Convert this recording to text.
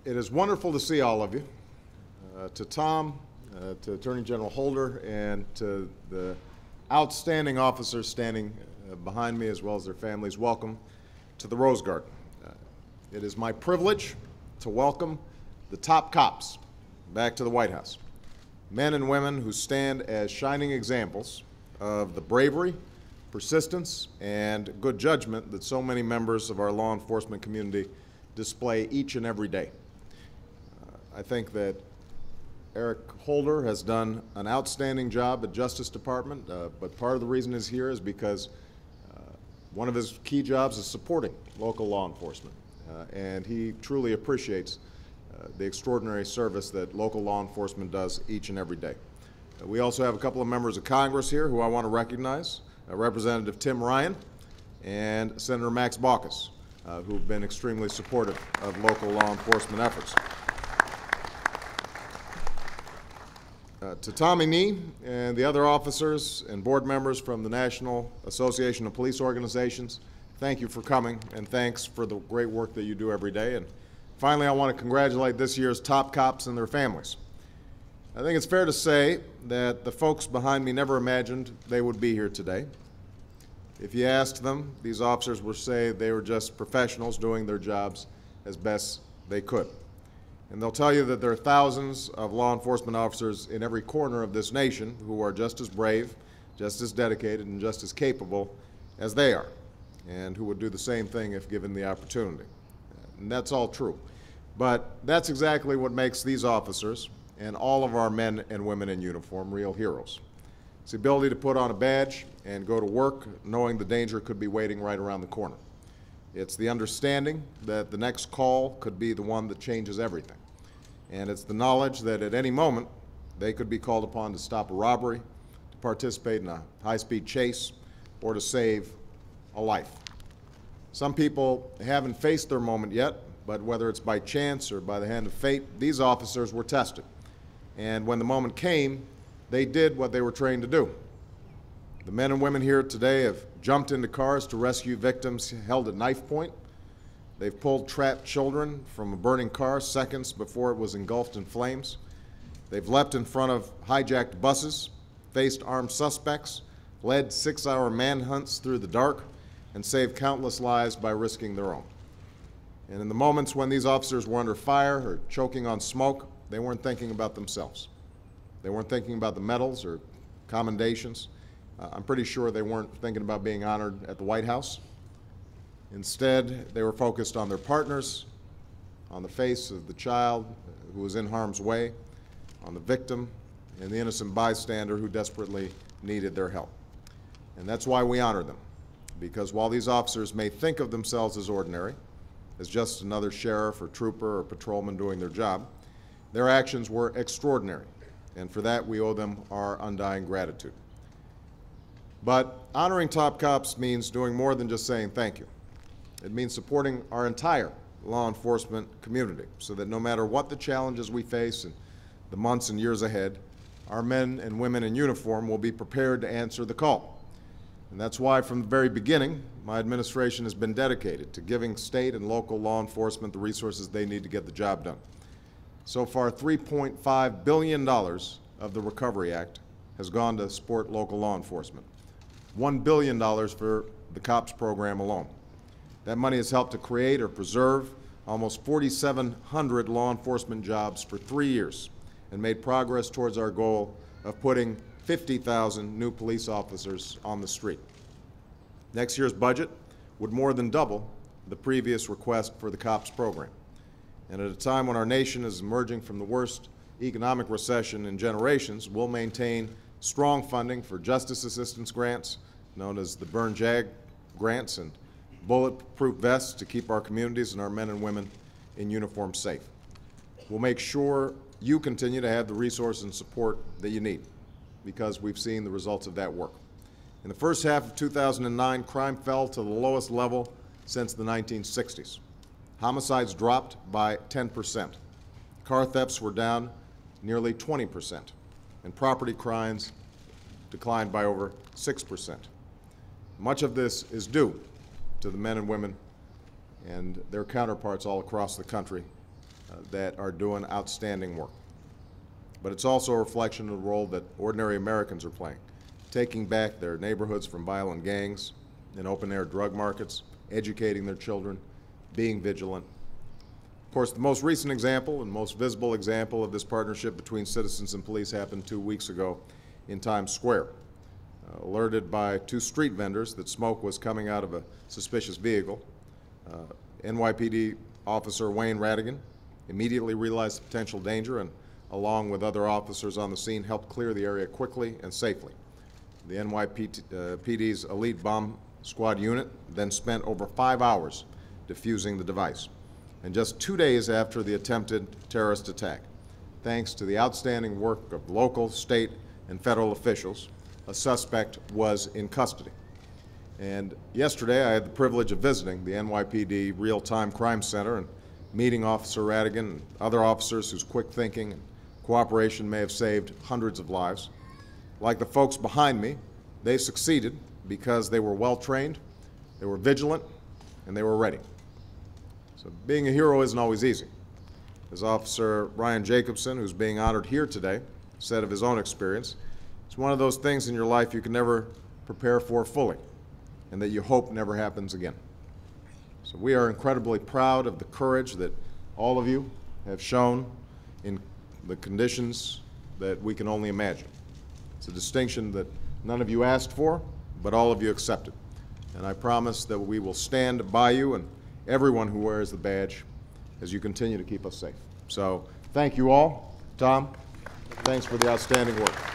It is wonderful to see all of you. To Tom, to Attorney General Holder, and to the outstanding officers standing behind me, as well as their families, welcome to the Rose Garden. It is my privilege to welcome the top cops back to the White House. Men and women who stand as shining examples of the bravery, persistence, and good judgment that so many members of our law enforcement community display each and every day. I think that Eric Holder has done an outstanding job at Justice Department, but part of the reason he's here is because one of his key jobs is supporting local law enforcement, and he truly appreciates the extraordinary service that local law enforcement does each and every day. We also have a couple of members of Congress here who I want to recognize, Representative Tim Ryan and Senator Max Baucus, who've been extremely supportive of local law enforcement efforts. To Tommy Nee and the other officers and board members from the National Association of Police Organizations, thank you for coming, and thanks for the great work that you do every day. And finally, I want to congratulate this year's top cops and their families. I think it's fair to say that the folks behind me never imagined they would be here today. If you asked them, these officers would say they were just professionals doing their jobs as best they could. And they'll tell you that there are thousands of law enforcement officers in every corner of this nation who are just as brave, just as dedicated, and just as capable as they are, and who would do the same thing if given the opportunity. And that's all true. But that's exactly what makes these officers and all of our men and women in uniform real heroes. It's the ability to put on a badge and go to work knowing the danger could be waiting right around the corner. It's the understanding that the next call could be the one that changes everything. And it's the knowledge that at any moment they could be called upon to stop a robbery, to participate in a high-speed chase, or to save a life. Some people haven't faced their moment yet, but whether it's by chance or by the hand of fate, these officers were tested. And when the moment came, they did what they were trained to do. The men and women here today have jumped into cars to rescue victims held at knife point. They've pulled trapped children from a burning car seconds before it was engulfed in flames. They've leapt in front of hijacked buses, faced armed suspects, led 6-hour manhunts through the dark, and saved countless lives by risking their own. And in the moments when these officers were under fire or choking on smoke, they weren't thinking about themselves. They weren't thinking about the medals or commendations. I'm pretty sure they weren't thinking about being honored at the White House. Instead, they were focused on their partners, on the face of the child who was in harm's way, on the victim, and the innocent bystander who desperately needed their help. And that's why we honor them, because while these officers may think of themselves as ordinary, as just another sheriff or trooper or patrolman doing their job, their actions were extraordinary, and for that we owe them our undying gratitude. But honoring top cops means doing more than just saying thank you. It means supporting our entire law enforcement community so that no matter what the challenges we face in the months and years ahead, our men and women in uniform will be prepared to answer the call. And that's why from the very beginning, my administration has been dedicated to giving state and local law enforcement the resources they need to get the job done. So far, $3.5 billion of the Recovery Act has gone to support local law enforcement. $1 billion for the COPS program alone. That money has helped to create or preserve almost 4,700 law enforcement jobs for 3 years and made progress towards our goal of putting 50,000 new police officers on the street. Next year's budget would more than double the previous request for the COPS program. And at a time when our nation is emerging from the worst economic recession in generations, we'll maintain strong funding for justice assistance grants, known as the Burn JAG grants, and bulletproof vests to keep our communities and our men and women in uniform safe. We'll make sure you continue to have the resources and support that you need, because we've seen the results of that work. In the first half of 2009, crime fell to the lowest level since the 1960s. Homicides dropped by 10%. Car thefts were down nearly 20%, and property crimes declined by over 6%. Much of this is due to the men and women and their counterparts all across the country that are doing outstanding work. But it's also a reflection of the role that ordinary Americans are playing, taking back their neighborhoods from violent gangs and open-air drug markets, educating their children, being vigilant. Of course, the most recent example and most visible example of this partnership between citizens and police happened 2 weeks ago in Times Square. Alerted by 2 street vendors that smoke was coming out of a suspicious vehicle, NYPD officer Wayne Radigan immediately realized the potential danger and, along with other officers on the scene, helped clear the area quickly and safely. The NYPD's elite bomb squad unit then spent over 5 hours defusing the device. And just 2 days after the attempted terrorist attack, thanks to the outstanding work of local, state, and federal officials, a suspect was in custody. And yesterday I had the privilege of visiting the NYPD Real-Time Crime Center and meeting Officer Radigan and other officers whose quick thinking and cooperation may have saved hundreds of lives. Like the folks behind me, they succeeded because they were well-trained, they were vigilant, and they were ready. So being a hero isn't always easy. As Officer Ryan Jacobson, who's being honored here today, said of his own experience, it's one of those things in your life you can never prepare for fully and that you hope never happens again. So we are incredibly proud of the courage that all of you have shown in the conditions that we can only imagine. It's a distinction that none of you asked for, but all of you accepted. And I promise that we will stand by you and everyone who wears the badge as you continue to keep us safe. So thank you all. Tom, thanks for the outstanding work.